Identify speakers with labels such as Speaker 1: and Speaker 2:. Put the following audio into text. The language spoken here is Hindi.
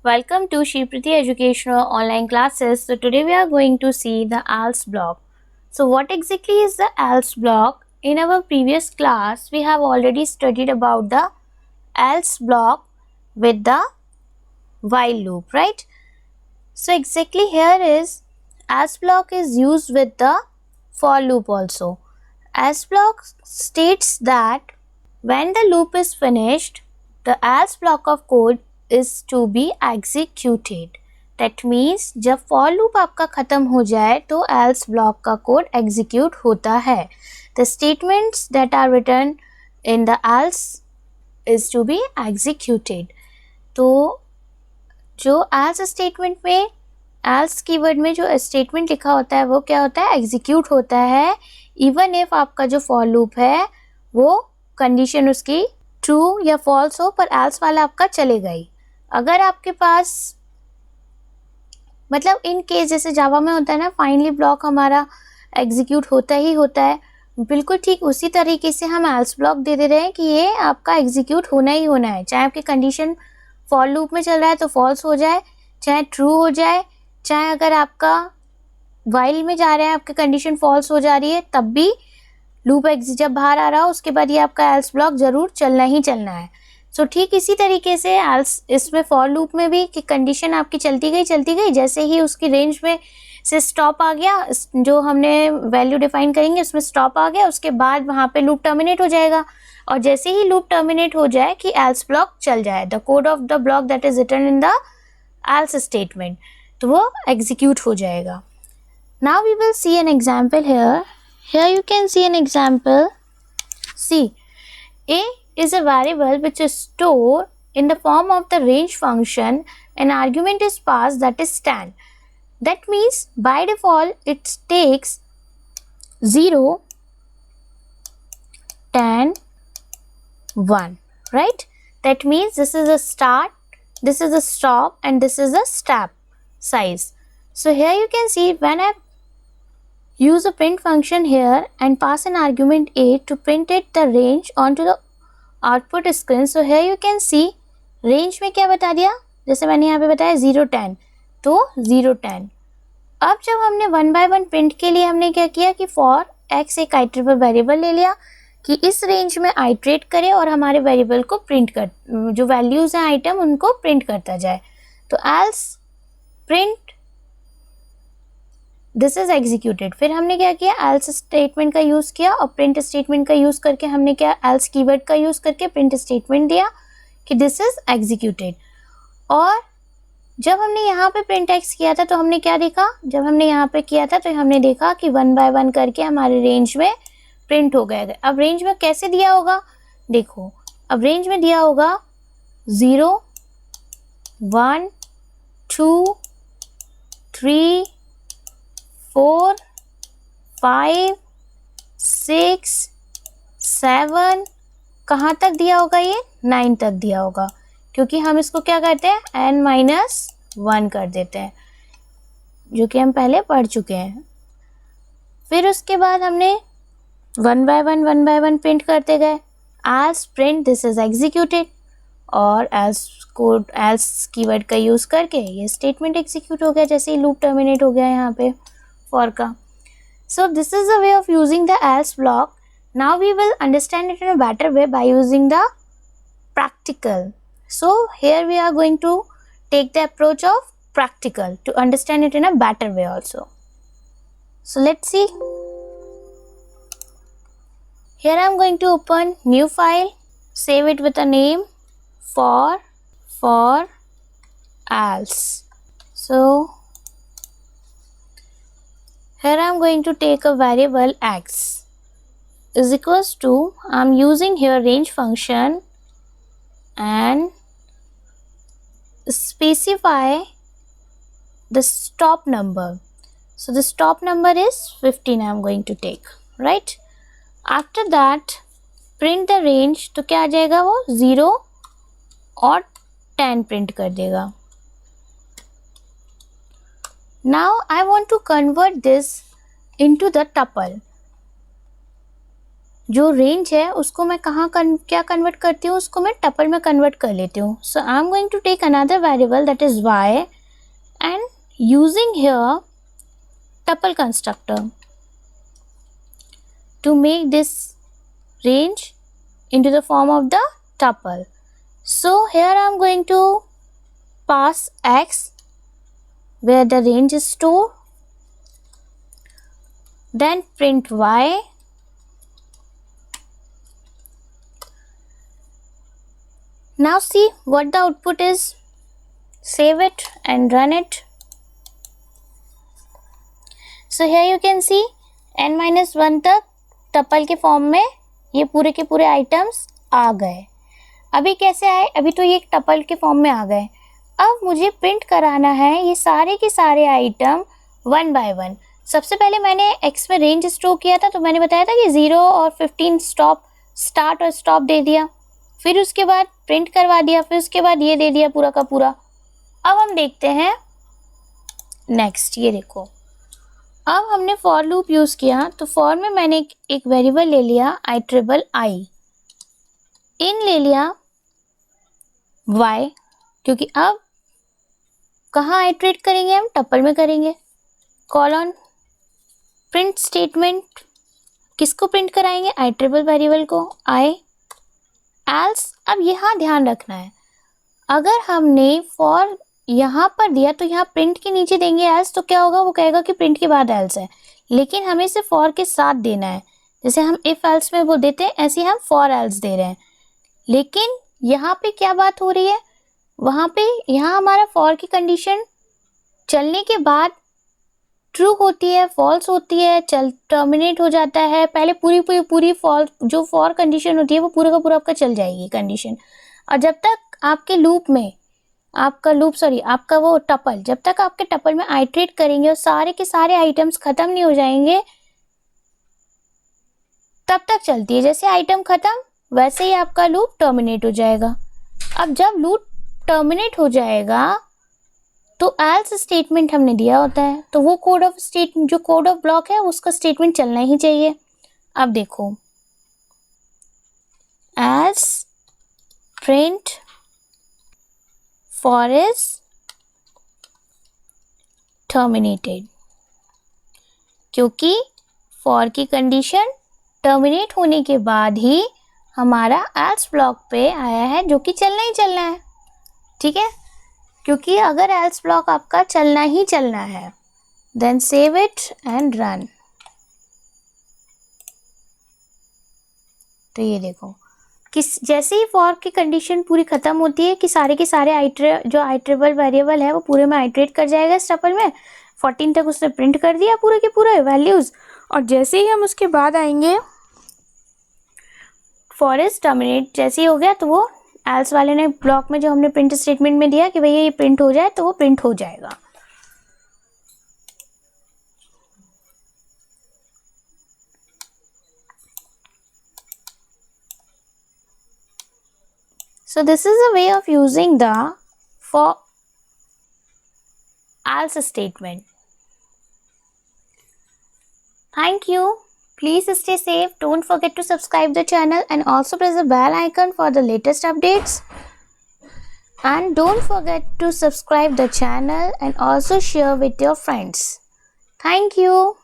Speaker 1: Welcome to Shripriti Educational Online Classes. So today we are going to see the else block. So what exactly is the else block? In our previous class, we have already studied about the else block with the while loop, right? So exactly here is else block is used with the for loop also. Else block states that when the loop is finished, the else block of code is to be executed. That means जब for loop आपका खत्म हो जाए तो else block का code execute होता है. The statements that are written in the else is to be executed. तो जो else statement में else कीवर्ड में जो स्टेटमेंट लिखा होता है वो क्या होता है, एग्जीक्यूट होता है इवन इफ आपका जो फॉर लूप है वो कंडीशन उसकी ट्रू या फॉल्स हो, पर एल्स वाला आपका चलेगा ही. अगर आपके पास मतलब इन केस जैसे जावा में होता है ना, फाइनली ब्लॉक हमारा एग्जीक्यूट होता ही होता है, बिल्कुल ठीक उसी तरीके से हम एल्स ब्लॉक दे रहे हैं कि ये आपका एग्जीक्यूट होना ही होना है. चाहे आपकी कंडीशन फॉर लूप में चल रहा है तो फॉल्स हो जाए, चाहे ट्रू हो जाए, चाहे अगर आपका वाइल में जा रहा है आपकी कंडीशन फॉल्स हो जा रही है, तब भी लूप जब बाहर आ रहा हो उसके बाद ये आपका एल्स ब्लॉक जरूर चलना ही चलना है. सो ठीक इसी तरीके से एल्स इसमें फॉर लूप में भी कि कंडीशन आपकी चलती गई, जैसे ही उसकी रेंज में से स्टॉप आ गया, जो हमने वैल्यू डिफाइन करेंगे उसमें स्टॉप आ गया, उसके बाद वहाँ पे लूप टर्मिनेट हो जाएगा. और जैसे ही लूप टर्मिनेट हो जाए कि एल्स ब्लॉक चल जाए, the code of the block that is written in the else statement, तो वो एग्जीक्यूट हो जाएगा. Now we will see an example here. Here you can see an example. See, a is a variable which is stored in the form of the range function. An argument is passed that is 10. That means by default it takes 0, 10, 1, right? That means this is a start, this is a stop, and this is a step size. So here you can see when I use a print function here and pass an argument a to print it the range onto the output screen. So here you can see range में क्या बता दिया, जैसे मैंने यहाँ पे बताया 0, 10, तो 0, 10. अब जब हमने 1 by 1 प्रिंट के लिए हमने क्या किया कि फॉर x एक आइटरेबल वेरिएबल ले लिया कि इस रेंज में आइट्रेट करे और हमारे वेरिएबल को प्रिंट कर, जो वैल्यूज हैं आइटम उनको प्रिंट करता जाए. तो else print this is executed. फिर हमने क्या किया, एल्स स्टेटमेंट का यूज़ किया और प्रिंट स्टेटमेंट का यूज़ करके हमने क्या, एल्स कीवर्ड का यूज़ करके प्रिंट स्टेटमेंट दिया कि दिस इज एग्जीक्यूटेड. और जब हमने यहाँ पे प्रिंट एक्स किया था तो हमने क्या देखा, जब हमने यहाँ पे किया था तो हमने देखा कि 1 by 1 करके हमारे रेंज में प्रिंट हो गया. अब रेंज में कैसे दिया होगा, देखो अब रेंज में दिया होगा 0, 1, 2, 3, 4, 5, 6, 7, कहाँ तक दिया होगा, ये 9 तक दिया होगा, क्योंकि हम इसको क्या करते हैं n-1 कर देते हैं, जो कि हम पहले पढ़ चुके हैं. फिर उसके बाद हमने 1 by 1 प्रिंट करते गए. Else print this is executed, और एल्स कीवर्ड का यूज़ करके ये स्टेटमेंट एग्जीक्यूट हो गया जैसे ही लूप टर्मिनेट हो गया यहाँ पे for का. So this is the way of using the else block. Now we will understand it in a better way by using the practical. So here we are going to take the approach of practical to understand it in a better way also. So let's see. Here I am going to open new file, save it with a name for else. So here I am going to take a variable x is equals to, I am using here range function and specify the stop number. So the stop number is 15 I am going to take, right? After that print the range, तो क्या आ जाएगा, वो 0 और 10 प्रिंट कर देगा. Now I want to convert this into the tuple. जो रेंज है उसको मैं क्या कन्वर्ट करती हूँ, उसको मैं टपल में कन्वर्ट कर लेती हूँ. So I am going to take another variable that is y and using here tuple constructor to make this range into the form of the tuple. So here I am going to pass x where the range is stored, then print y, now see what the output is. Save it and run it. So here you can see n-1 तक टपल के फॉर्म में ये पूरे के पूरे आइटम्स आ गए. अभी कैसे आए, अभी तो ये एक टपल के फॉर्म में आ गए. अब मुझे प्रिंट कराना है ये सारे के सारे आइटम वन बाय वन. सबसे पहले मैंने x में रेंज स्टोर किया था, तो मैंने बताया था कि 0 और 15 स्टार्ट और स्टॉप दे दिया, फिर उसके बाद प्रिंट करवा दिया, फिर उसके बाद ये दे दिया पूरा का पूरा. अब हम देखते हैं नेक्स्ट. ये देखो, अब हमने फॉर लूप यूज़ किया, तो फॉर में मैंने एक वेरिएबल ले लिया i, इन ले लिया y, क्योंकि अब कहाँ आइट्रेट करेंगे हम, टपल में करेंगे. कॉलन प्रिंट स्टेटमेंट किसको प्रिंट कराएंगे, आइट्रेबल वेरिएबल को i. एल्स अब यहाँ ध्यान रखना है, अगर हमने फॉर यहाँ पर दिया तो यहाँ प्रिंट के नीचे देंगे एल्स, तो क्या होगा, वो कहेगा कि प्रिंट के बाद एल्स है. लेकिन हमें इसे फॉर के साथ देना है, जैसे हम इफ एल्स में वो देते हैं ऐसे हम फॉर एल्स दे रहे हैं. लेकिन यहाँ पे क्या बात हो रही है, वहाँ पे यहाँ हमारा फॉर की कंडीशन चलने के बाद ट्रू होती है, फॉल्स होती है, टर्मिनेट हो जाता है. पहले पूरी फॉल्स जो फॉर कंडीशन होती है वो पूरा का पूरा आपका चल जाएगी कंडीशन. और जब तक आपके लूप में आपका वो टपल, जब तक आपके टपल में आइट्रेट करेंगे और सारे के सारे आइटम्स खत्म नहीं हो जाएंगे तब तक चलती है. जैसे आइटम खत्म वैसे ही आपका लूप टर्मिनेट हो जाएगा. अब जब लूप टर्मिनेट हो जाएगा तो एल्स स्टेटमेंट हमने दिया होता है, तो वो जो कोड ऑफ ब्लॉक है उसका स्टेटमेंट चलना ही चाहिए. अब देखो, else print for is terminated, क्योंकि for की कंडीशन टर्मिनेट होने के बाद ही हमारा else ब्लॉक पे आया है, जो कि चलना ही चलना है. ठीक है, क्योंकि अगर else ब्लॉक आपका चलना ही चलना है, then save it and run. तो ये देखो, जैसे ही फॉर की कंडीशन पूरी खत्म होती है कि सारे के सारे जो आइट्रेबल वेरिएबल है वो पूरे में आइट्रेट कर जाएगा इस टपल में. 14 तक उसने प्रिंट कर दिया पूरे के पूरे वैल्यूज. और जैसे ही हम उसके बाद आएंगे फॉर इज टर्मिनेट, जैसे ही हो गया तो वो एल्स वाले ने ब्लॉक में जो हमने प्रिंट स्टेटमेंट में दिया कि भैया ये प्रिंट हो जाए, तो वो प्रिंट हो जाएगा. So this is a way of using the for else statement. Thank you. Please stay safe. Don't forget to subscribe the channel and also press the bell icon for the latest updates. And don't forget to subscribe the channel and also share with your friends. Thank you.